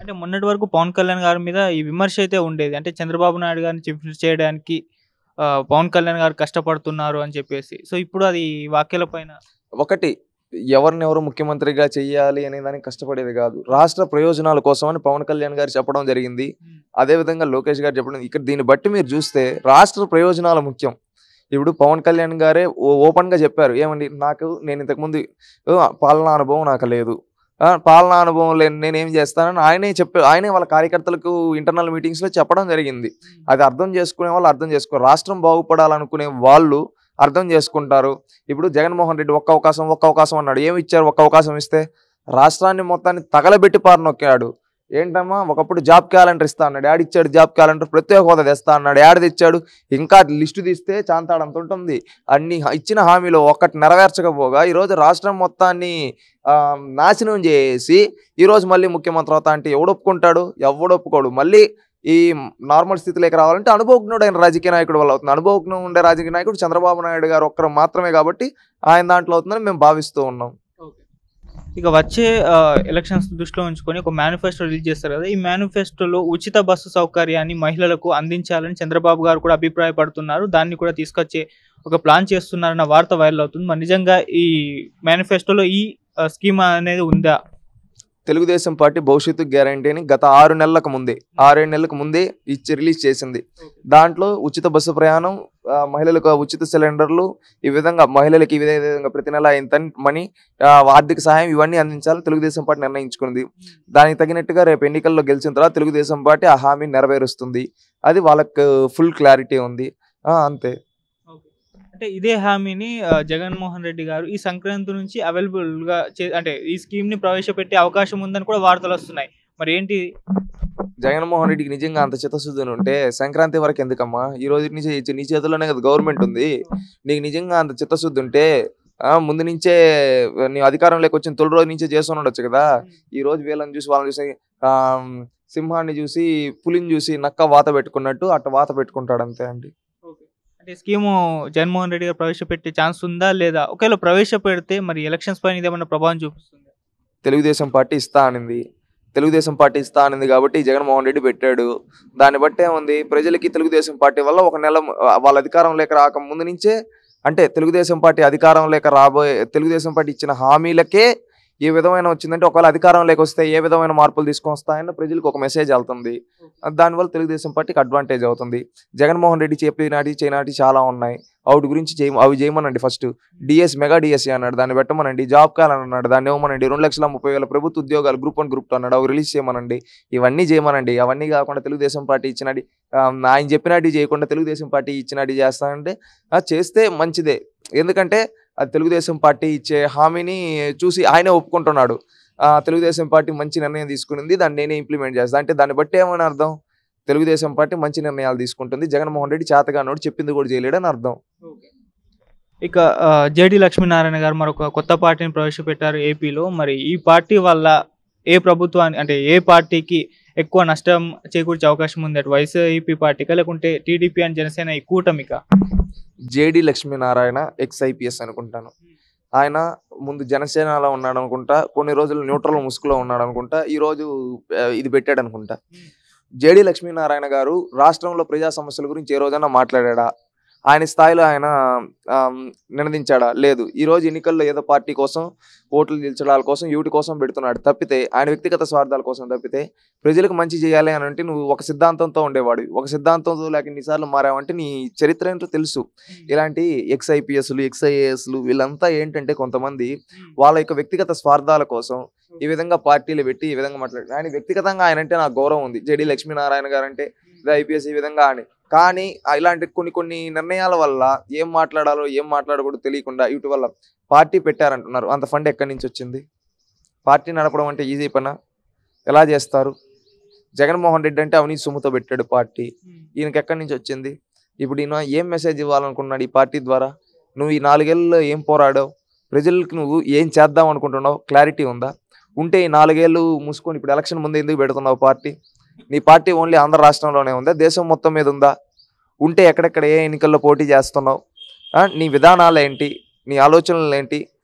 అంటే మొన్నటి వరకు పవన్ కళ్యాణ్ గారి మీద ఈ విమర్శ అయితే ఉండేది. అంటే చంద్రబాబు నాయుడు గారిని చీఫ్ మినిస్టర్ చేయడానికి పవన్ కళ్యాణ్ గారు కష్టపడుతున్నారు అని చెప్పేసి. సో, ఇప్పుడు అది వ్యాఖ్యల పైన ఒకటి ఎవరినెవరు ముఖ్యమంత్రిగా చెయ్యాలి అనే దానికి కష్టపడేది కాదు. రాష్ట్ర ప్రయోజనాల కోసం అని పవన్ కళ్యాణ్ గారు చెప్పడం జరిగింది. హ్మ్. అదేవిధంగా లోకేష్ గారు చెప్పడం ఇక్కడ దీన్ని బట్టి మీరు చూస్తే రాష్ట్ర ప్రయోజనాలు ముఖ్యం. ఇప్పుడు పవన్ కళ్యాణ్ గారే ఓపెన్‌గా చెప్పారు. ఏమండి నేను ఇంతకుముందు పాలనా అనుభవం నాకు లేదు. పాలనా అనుభవం లేని నేనేం చేస్తానని ఆయనే వాళ్ళ కార్యకర్తలకు ఇంటర్నల్ మీటింగ్స్‌లో చెప్పడం జరిగింది. హ్మ్. అది అర్థం చేసుకునే వాళ్ళు అర్థం చేసుకోరు. రాష్ట్రం బాగుపడాలనుకునే వాళ్ళు అర్థం చేసుకుంటారు. ఇప్పుడు జగన్మోహన్ రెడ్డి ఒక్క అవకాశం అన్నాడు. ఏమి ఇచ్చారు ఒక్క అవకాశం ఇస్తే? రాష్ట్రాన్ని మొత్తాన్ని తగలబెట్టి పారనొక్కాడు. ఏంటమ్మా ఒకప్పుడు జాబ్ క్యాలెండర్ ఇస్తా అన్నాడు. యాడిచ్చాడు జాబ్ క్యాలెండర్? ప్రత్యేక హోదా తెస్తా అన్నాడు. యాడ తెచ్చాడు? ఇంకా లిస్టు తీస్తే చాంతాడంత ఉంటుంది. అన్ని ఇచ్చిన హామీలు ఒక్కటి నెరవేర్చకపోగా ఈరోజు రాష్ట్రం మొత్తాన్ని నాశనం చేసి ఈరోజు మళ్ళీ ముఖ్యమంత్రి అవుతా అంటే ఎవడొప్పుకుంటాడు? ఎవడొప్పుకోడు. మళ్ళీ ఈ నార్మల్ స్థితిలోకి రావాలంటే అనుభవజ్ఞుడైన రాజకీయ నాయకుడు వల్ల అవుతుంది. అనుభవజ్ఞం ఉండే రాజకీయ నాయకుడు చంద్రబాబు నాయుడు గారు ఒక్కరు మాత్రమే కాబట్టి ఆయన దాంట్లో అవుతుందని మేము భావిస్తూ ఉన్నాం. ఓకే. ఇక వచ్చే ఎలక్షన్స్ దృష్టిలో ఉంచుకొని ఒక మేనిఫెస్టో రిలీజ్ చేస్తారు కదా! ఈ మేనిఫెస్టోలో ఉచిత బస్సు సౌకర్యాన్ని మహిళలకు అందించాలని చంద్రబాబు గారు కూడా అభిప్రాయపడుతున్నారు. దాన్ని కూడా తీసుకొచ్చే ఒక ప్లాన్ చేస్తున్నారన్న వార్త వైరల్ అవుతుంది. మరి నిజంగా ఈ మేనిఫెస్టోలో ఈ స్కీమ్ అనేది ఉందా? తెలుగుదేశం పార్టీ భవిష్యత్తు గ్యారంటీ అని గత 6 నెలలకు ముందే 6-7 నెలలకు ముందే రిలీజ్ చేసింది. దాంట్లో ఉచిత బస్సు ప్రయాణం, మహిళలకు ఉచిత సిలిండర్లు, ఈ విధంగా మహిళలకి ఈ విధంగా ప్రతి నెల ఇంత మనీ, ఆర్థిక సహాయం ఇవన్నీ అందించాలని తెలుగుదేశం పార్టీ నిర్ణయించుకుంది. దానికి తగినట్టుగా రేపు ఎన్నికల్లో గెలిచిన తర్వాత తెలుగుదేశం పార్టీ ఆ హామీని నెరవేరుస్తుంది. అది వాళ్ళకు ఫుల్ క్లారిటీ ఉంది. అంతే. ఓకే. అంటే ఇదే హామీని జగన్మోహన్ రెడ్డి గారు ఈ సంక్రాంతి నుంచి అవైలబుల్‌గా అంటే ఈ స్కీమ్‌ని ప్రవేశపెట్టే అవకాశం ఉందని కూడా వార్తలొస్తున్నాయి. మరి ఏంటి? జగన్మోహన్ రెడ్డికి నిజంగా అంత చిత్తశుద్ధి ఉంటే సంక్రాంతి వరకు ఎందుకమ్మా? ఈ రోజు నుంచి నీ చేతుల్లోనే కదా గవర్నమెంట్ ఉంది. నీకు నిజంగా అంత చిత్తశుద్ధి ఉంటే ముందు నుంచే నీ అధికారంలోకి వచ్చిన తొలి రోజు నుంచే చేస్తూ ఉండొచ్చు కదా! ఈ రోజు వీళ్ళని చూసి వాళ్ళని చూసి ఆహ్, సింహాన్ని చూసి పులిని చూసి నక్క వాత పెట్టుకున్నట్టు అట్ట వాత పెట్టుకుంటాడు అంతే అండి. ఓకే. అంటే స్కీము జగన్మోహన్ రెడ్డి గారు ప్రవేశపెట్టే ఛాన్స్ ఉందా? లేదా? ఒకవేళ ప్రవేశపెడితే మరి ఎలక్షన్స్ పైన ఇదేమన్నా ప్రభావం చూపిస్తుందా? తెలుగుదేశం పార్టీ ఇస్తా అనింది. తెలుగుదేశం పార్టీ ఇస్తా అనింది కాబట్టి జగన్మోహన్ రెడ్డి పెట్టాడు. దాన్ని బట్టి ఏముంది ప్రజలకి తెలుగుదేశం పార్టీ వల్ల ఒక నెల వాళ్ళ అధికారంలోకి రాక ముందు నుంచే అంటే తెలుగుదేశం పార్టీ అధికారంలోకి తెలుగుదేశం పార్టీ ఇచ్చిన హామీలకే ఏ విధమైన వచ్చిందంటే ఒకవేళ అధికారంలోకి వస్తే ఏ విధమైన మార్పులు తీసుకొని వస్తాయన్న ప్రజలకు ఒక మెసేజ్ వెళ్తుంది. దానివల్ల తెలుగుదేశం పార్టీకి అడ్వాంటేజ్ అవుతుంది. జగన్మోహన్ రెడ్డి చెప్పినాటి చేయనాటి చాలా ఉన్నాయి. వాటి గురించి అవి చేయమనండి. ఫస్ట్ మెగా డిఎస్సీ అన్నాడు, దాన్ని పెట్టమనండి. జాబ్ క్యాలెండర్ అన్నాడు, దాన్ని ఇవ్వమనండి. 2,30,000 ప్రభుత్వ ఉద్యోగాలు గ్రూప్ 1 గ్రూప్ 2 అన్నాడు, అవి రిలీజ్ చేయమనండి. ఇవన్నీ చేయమనండి. అవన్నీ కాకుండా తెలుగుదేశం పార్టీ ఇచ్చినది ఆయన చెప్పినట్టు చేయకుండా తెలుగుదేశం పార్టీ ఇచ్చినట్టు చేస్తానంటే చేస్తే మంచిదే. ఎందుకంటే అది తెలుగుదేశం పార్టీ ఇచ్చే హామీని చూసి ఆయనే ఒప్పుకుంటున్నాడు. తెలుగుదేశం పార్టీ మంచి నిర్ణయం తీసుకునింది, దాన్ని నేనే ఇంప్లిమెంట్ చేస్తాను అంటే దాన్ని బట్టి ఏమని అర్థం? తెలుగుదేశం పార్టీ మంచి నిర్ణయాలు తీసుకుంటుంది. జగన్మోహన్ రెడ్డి చేతగానోడు, చెప్పింది కూడా చేయలేడని అర్థం. ఓకే. ఇక జేడీ లక్ష్మీనారాయణ గారు మరొక కొత్త పార్టీని ప్రవేశపెట్టారు ఏపీలో. మరి ఈ పార్టీ వల్ల ఏ ప్రభుత్వాన్ని అంటే ఏ పార్టీకి ఎక్కువ నష్టం చేకూర్చే అవకాశం ఉంది? అటు వైసీపీ పార్టీకా లేకుంటే టీడీపీ అండ్ జనసేన ఈ కూటమికా? జేడీ లక్ష్మీనారాయణ ఎక్స్-ఐపీఎస్ అనుకుంటాను. ఆయన ముందు జనసేనలో ఉన్నాడు అనుకుంటా, కొన్ని రోజులు న్యూట్రల్ ముసుగులో ఉన్నాడు అనుకుంటా, ఈరోజు ఇది పెట్టాడు అనుకుంటా. జేడీ లక్ష్మీనారాయణ గారు రాష్ట్రంలో ప్రజా సమస్యల గురించి ఏ రోజైనా మాట్లాడా? ఆయన స్థాయిలో ఆయన నినదించాడా? లేదు. ఈరోజు ఎన్నికల్లో ఏదో పార్టీ కోసం, ఓట్లు గెలిచడాల కోసం, వీటి కోసం పెడుతున్నాడు తప్పితే, ఆయన వ్యక్తిగత స్వార్థాల కోసం తప్పితే, ప్రజలకు మంచి చేయాలి అని అంటే నువ్వు ఒక సిద్ధాంతంతో ఉండేవాడివి. ఒక సిద్ధాంతంతో లేక ఎన్నిసార్లు మారావంటే నీ చరిత్ర ఏంటో తెలుసు. ఇలాంటి ఎక్స్-ఐపీఎస్లు, ఎక్స్-ఐఏఎస్లు వీళ్ళంతా ఏంటంటే కొంతమంది వాళ్ళ యొక్క వ్యక్తిగత స్వార్థాల కోసం ఈ విధంగా పార్టీలు పెట్టి ఈ విధంగా మాట్లాడారు. ఆయన వ్యక్తిగతంగా ఆయన అంటే నాకు గౌరవం ఉంది. జేడీ లక్ష్మీనారాయణ గారు అంటే ఐపీఎస్ ఈ విధంగా అని. కానీ ఇలాంటి కొన్ని నిర్ణయాల వల్ల ఏం మాట్లాడాలో ఏం మాట్లాడకూడదో తెలియకుండా వీటి వల్ల పార్టీ పెట్టారంటున్నారు. అంత ఫండ్ ఎక్కడి నుంచి వచ్చింది? పార్టీ నడపడం అంటే ఈజీ పనా? ఎలా చేస్తారు? జగన్మోహన్ రెడ్డి అంటే అవినీతి సొమ్ముతో పెట్టాడు పార్టీ. ఈయనకి ఎక్కడి నుంచి వచ్చింది? ఇప్పుడు ఈయన ఏం మెసేజ్ ఇవ్వాలనుకున్నాడు ఈ పార్టీ ద్వారా? నువ్వు ఈ 4 ఏళ్ళలో ఏం పోరాడావు? ప్రజలకు నువ్వు ఏం చేద్దాం అనుకుంటున్నావు? క్లారిటీ ఉందా? ఉంటే ఈ 4 ఏళ్ళు మూసుకొని ఇప్పుడు ఎలక్షన్ ముందు ఎందుకు పెడుతున్నావు పార్టీ? నీ పార్టీ ఓన్లీ ఆంధ్ర రాష్ట్రంలోనే ఉందా? దేశం మొత్తం మీద ఉందా? ఉంటే ఎక్కడెక్కడ ఏ ఎన్నికల్లో పోటీ చేస్తున్నావు? నీ విధానాలు ఏంటి? నీ ఆలోచనలు ఏంటి?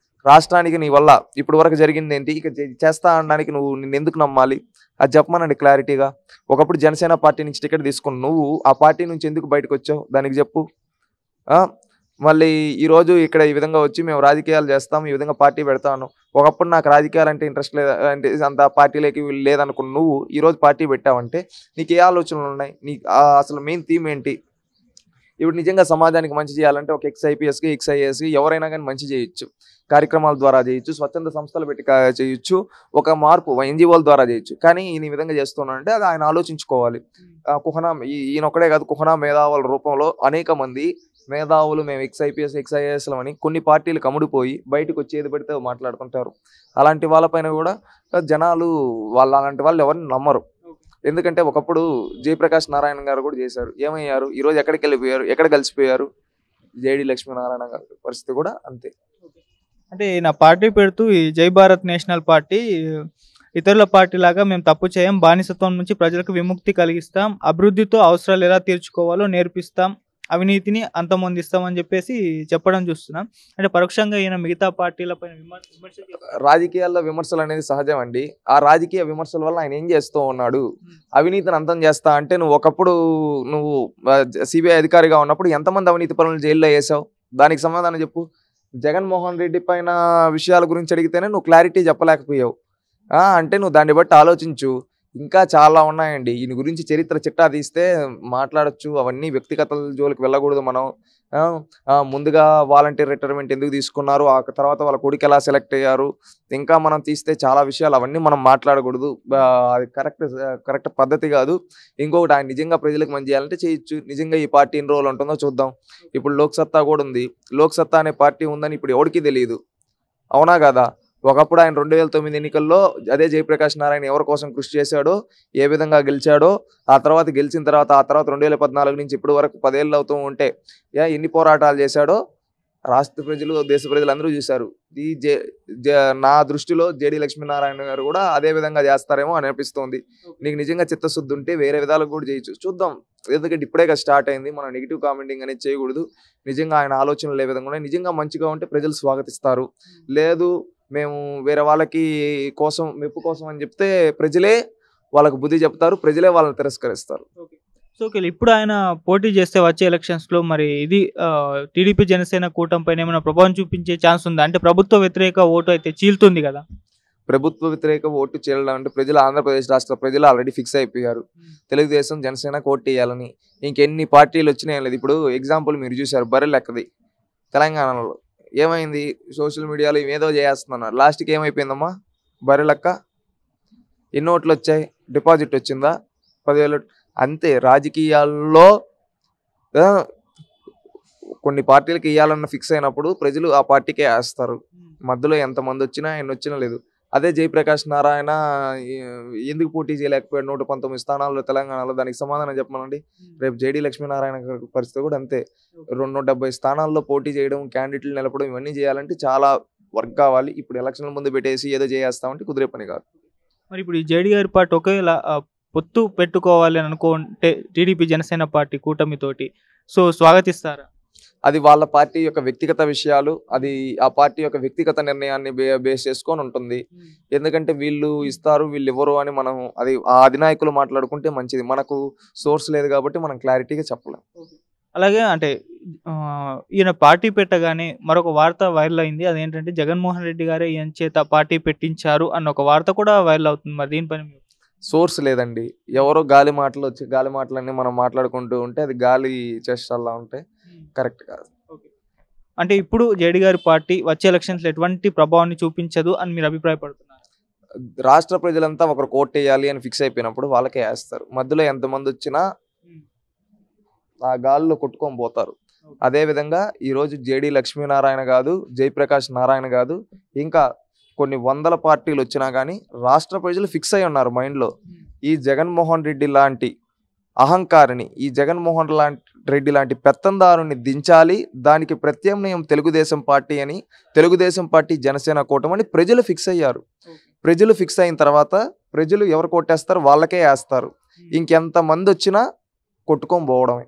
రాష్ట్రానికి నీ వల్ల ఇప్పటి వరకు జరిగింది ఏంటి, ఇక చేస్తా అనడానికి నువ్వు నిన్ను ఎందుకు నమ్మాలి, అది చెప్పమనండి క్లారిటీగా. ఒకప్పుడు జనసేన పార్టీ నుంచి టికెట్ తీసుకుని నువ్వు ఆ పార్టీ నుంచి ఎందుకు బయటకు వచ్చావు, దానికి చెప్పు. మళ్ళీ ఈరోజు ఇక్కడ ఈ విధంగా వచ్చి మేము రాజకీయాలు చేస్తాం, ఈ విధంగా పార్టీ పెడతాను. ఒకప్పుడు నాకు రాజకీయాలు అంటే ఇంట్రెస్ట్ లేదు, అంటే అంత పార్టీలోకి లేదనుకున్న నువ్వు ఈరోజు పార్టీ పెట్టావంటే నీకు ఏ ఆలోచనలు ఉన్నాయి, నీకు అసలు మెయిన్ థీమ్ ఏంటి? ఇప్పుడు నిజంగా సమాజానికి మంచి చేయాలంటే ఒక ఎక్స్ఐపిఎస్కి ఎక్స్ఐఏఎస్కి ఎవరైనా కానీ మంచి చేయొచ్చు, కార్యక్రమాల ద్వారా చేయొచ్చు, స్వచ్ఛంద సంస్థలు పెట్టి చేయొచ్చు, ఒక మార్పు ఎన్జిఓల ద్వారా చేయొచ్చు. కానీ ఈయన ఈ విధంగా చేస్తున్నాడంటే అది ఆయన ఆలోచించుకోవాలి. కుహనా ఈయనొక్కడే కాదు, కుహనా మేధావుల రూపంలో అనేక మంది మేధావులు మేము ఎక్స్ఐపిఎస్ ఎక్స్ఐఏఎస్లు అని కొన్ని పార్టీలకు అమ్ముడిపోయి బయటకు వచ్చి ఏది పడితే మాట్లాడుతుంటారు. అలాంటి వాళ్ళపైన కూడా జనాలు అలాంటి వాళ్ళు ఎవరిని నమ్మరు. ఎందుకంటే ఒకప్పుడు జయప్రకాష్ నారాయణ గారు కూడా చేశారు, ఏమయ్యారు, ఈరోజు ఎక్కడికి వెళ్ళిపోయారు, ఎక్కడ కలిసిపోయారు? జేడి లక్ష్మీనారాయణ గారి పరిస్థితి కూడా అంతే. అంటే నా పార్టీ పెడుతూ ఈ జై భారత్ నేషనల్ పార్టీ ఇతరుల పార్టీ లాగా మేము తప్పు చేయం, బానిసత్వం నుంచి ప్రజలకు విముక్తి కలిగిస్తాం, అభివృద్ధితో అవసరాలు ఎలా తీర్చుకోవాలో నేర్పిస్తాం, అవినీతిని అంతమొందిస్తామని చెప్పేసి చెప్పడం చూస్తున్నాం. అంటే పరోక్షంగా ఈయన మిగతా పార్టీలపైన రాజకీయాల్లో విమర్శలు అనేది సహజం అండి. ఆ రాజకీయ విమర్శల వల్ల ఆయన ఏం చేస్తూ ఉన్నాడు, అవినీతిని అంతం చేస్తా అంటే నువ్వు ఒకప్పుడు నువ్వు సిబిఐ అధికారిగా ఉన్నప్పుడు ఎంతమంది అవినీతి పనులు జైల్లో వేసావు, దానికి సమాధానం చెప్పు. జగన్మోహన్ రెడ్డి పైన విషయాల గురించి అడిగితేనే నువ్వు క్లారిటీ చెప్పలేకపోయావు. అంటే నువ్వు దాన్ని బట్టి ఆలోచించు. ఇంకా చాలా ఉన్నాయండి, ఈయన గురించి చరిత్ర చిట్టా తీస్తే మాట్లాడచ్చు. అవన్నీ వ్యక్తిగత జోలికి వెళ్ళకూడదు మనం. ముందుగా వాలంటీర్ రిటైర్మెంట్ ఎందుకు తీసుకున్నారు, ఆ తర్వాత వాళ్ళ కొడుకు ఎలా సెలెక్ట్ అయ్యారు, ఇంకా మనం తీస్తే చాలా విషయాలు, అవన్నీ మనం మాట్లాడకూడదు. అది కరెక్ట్ పద్ధతి కాదు. ఇంకొకటి, ఆయన నిజంగా ప్రజలకు మంచి చేయాలంటే చేయొచ్చు. నిజంగా ఈ పార్టీ ఎన్ని రోజులు ఉంటుందో చూద్దాం. ఇప్పుడు లోక్సత్తా కూడా ఉంది, లోక్సత్తా అనే పార్టీ ఉందని ఇప్పుడు ఎవరికి తెలియదు, అవునా కదా? ఒకప్పుడు ఆయన 2009 ఎన్నికల్లో అదే జయప్రకాష్ నారాయణ ఎవరి కోసం కృషి చేశాడో, ఏ విధంగా గెలిచాడో, ఆ తర్వాత గెలిచిన తర్వాత 2014 నుంచి ఇప్పటి వరకు 10 ఏళ్ళు అవుతూ ఉంటే ఎన్ని పోరాటాలు చేశాడో రాష్ట్ర ప్రజలు, దేశ ప్రజలు అందరూ చూశారు. నా దృష్టిలో జేడి లక్ష్మీనారాయణ గారు కూడా అదే విధంగా చేస్తారేమో అని అనిపిస్తోంది. నీకు నిజంగా చిత్తశుద్ధి ఉంటే వేరే విధాలకు కూడా చేయొచ్చు, చూద్దాం. ఎందుకంటే ఇప్పుడే స్టార్ట్ అయింది, మనం నెగిటివ్ కామెంటింగ్ అనేది చేయకూడదు. నిజంగా ఆయన ఆలోచనలు ఏ విధంగా ఉన్నాయి, నిజంగా మంచిగా ఉంటే ప్రజలు స్వాగతిస్తారు. లేదు మేము వేరే వాళ్ళకి కోసం మెప్పు కోసం అని చెప్తే ప్రజలే వాళ్ళకు బుద్ధి చెప్తారు, ప్రజలే వాళ్ళని తిరస్కరిస్తారు. సో ఇప్పుడు ఆయన పోటీ చేస్తే వచ్చే ఎలక్షన్స్లో మరి ఇది టీడీపీ జనసేన కూటమి పైన ఏమైనా ప్రభావం చూపించే ఛాన్స్ ఉందా? అంటే ప్రభుత్వ వ్యతిరేక ఓటు అయితే చీలుతుంది కదా. ప్రభుత్వ వ్యతిరేక ఓటు చీలడం అంటే ప్రజలు, ఆంధ్రప్రదేశ్ రాష్ట్ర ప్రజలు ఆల్రెడీ ఫిక్స్ అయిపోయారు తెలుగుదేశం జనసేన ఓటు వేయాలని. ఇంకెన్ని పార్టీలు వచ్చినాయి లేదు. ఇప్పుడు ఎగ్జాంపుల్ మీరు చూశారు బర్రె లెక్కది, తెలంగాణలో ఏమైంది, సోషల్ మీడియాలో ఏదో చేస్తున్నారు, లాస్ట్కి ఏమైపోయిందమ్మా బర్రె లెక్క. ఎన్ని ఓట్లు వచ్చాయి, డిపాజిట్ వచ్చిందా 10,000. అంతే. రాజకీయాల్లో కొన్ని పార్టీలకు వేయాలన్న ఫిక్స్ అయినప్పుడు ప్రజలు ఆ పార్టీకే వేస్తారు, మధ్యలో ఎంతమంది వచ్చినా ఎన్ని వచ్చినా లేదు. అదే జయప్రకాష్ నారాయణ ఎందుకు పోటీ చేయలేకపోయాడు 119 స్థానాల్లో తెలంగాణలో, దానికి సమాధానం చెప్పమనండి. రేపు జేడి లక్ష్మీనారాయణ గారి పరిస్థితి కూడా అంతే. 270 స్థానాల్లో పోటీ చేయడం, క్యాండిడేట్లు నిలపడం, ఇవన్నీ చేయాలంటే చాలా వర్క్ కావాలి. ఇప్పుడు ఎలక్షన్ల ముందు పెట్టేసి ఏదో చేస్తామంటే కుదిరే పని కాదు. మరి ఇప్పుడు ఈ జేడి గారి పార్టీ ఒకవేళ పొత్తు పెట్టుకోవాలి అని అనుకుంటే టీడీపీ జనసేన పార్టీ కూటమితోటి, సో స్వాగతిస్తారా? అది వాళ్ళ పార్టీ యొక్క వ్యక్తిగత విషయాలు, అది ఆ పార్టీ యొక్క వ్యక్తిగత నిర్ణయాన్ని బేస్ చేసుకొని ఉంటుంది. ఎందుకంటే వీళ్ళు ఇస్తారు వీళ్ళు ఇవ్వరు అని మనం అది ఆ అధినాయకులు మాట్లాడుకుంటే మంచిది. మనకు సోర్స్ లేదు కాబట్టి మనం క్లారిటీగా చెప్పలేం. అలాగే అంటే ఈయన పార్టీ పెట్టగానే మరొక వార్త వైరల్ అయింది, అదేంటంటే జగన్మోహన్ రెడ్డి గారే ఈయన చేత పార్టీ పెట్టించారు అన్న ఒక వార్త కూడా వైరల్ అవుతుంది. మరి దీనిపైన సోర్స్ లేదండి, ఎవరో గాలి మాటలు వచ్చి గాలి మాటలన్నీ మనం మాట్లాడుకుంటూ ఉంటే అది గాలి చేష్టల్లా ఉంటాయి, కరెక్ట్ కాదు. అంటే ఇప్పుడు జేడి గారి పార్టీ వచ్చే ఎలక్షన్స్ ఎటువంటి ప్రభావాన్ని చూపించదు అని మీరు అభిప్రాయపడుతున్నారు? రాష్ట్ర ప్రజలంతా ఒకరు కోట్ వేయాలి అని ఫిక్స్ అయిపోయినప్పుడు వాళ్ళకే వేస్తారు. మధ్యలో ఎంతమంది వచ్చినా ఆ గాలిలో కొట్టుకొని పోతారు. అదేవిధంగా ఈరోజు జేడి లక్ష్మీనారాయణ కాదు, జయప్రకాష్ నారాయణ కాదు, ఇంకా కొన్ని వందల పార్టీలు వచ్చినా కానీ రాష్ట్ర ప్రజలు ఫిక్స్ అయి ఉన్నారు మైండ్లో, ఈ జగన్మోహన్ రెడ్డి లాంటి అహంకారిని, ఈ జగన్మోహన్ రెడ్డి లాంటి పెత్తందారుని దించాలి, దానికి ప్రత్యామ్నాయం తెలుగుదేశం పార్టీ అని, తెలుగుదేశం పార్టీ జనసేన కూటమి అని ప్రజలు ఫిక్స్ అయ్యారు. ప్రజలు ఫిక్స్ అయిన తర్వాత ప్రజలు ఎవరు కొట్టేస్తారు వాళ్ళకే వేస్తారు. ఇంకెంతమంది వచ్చినా కొట్టుకొని పోవడమే.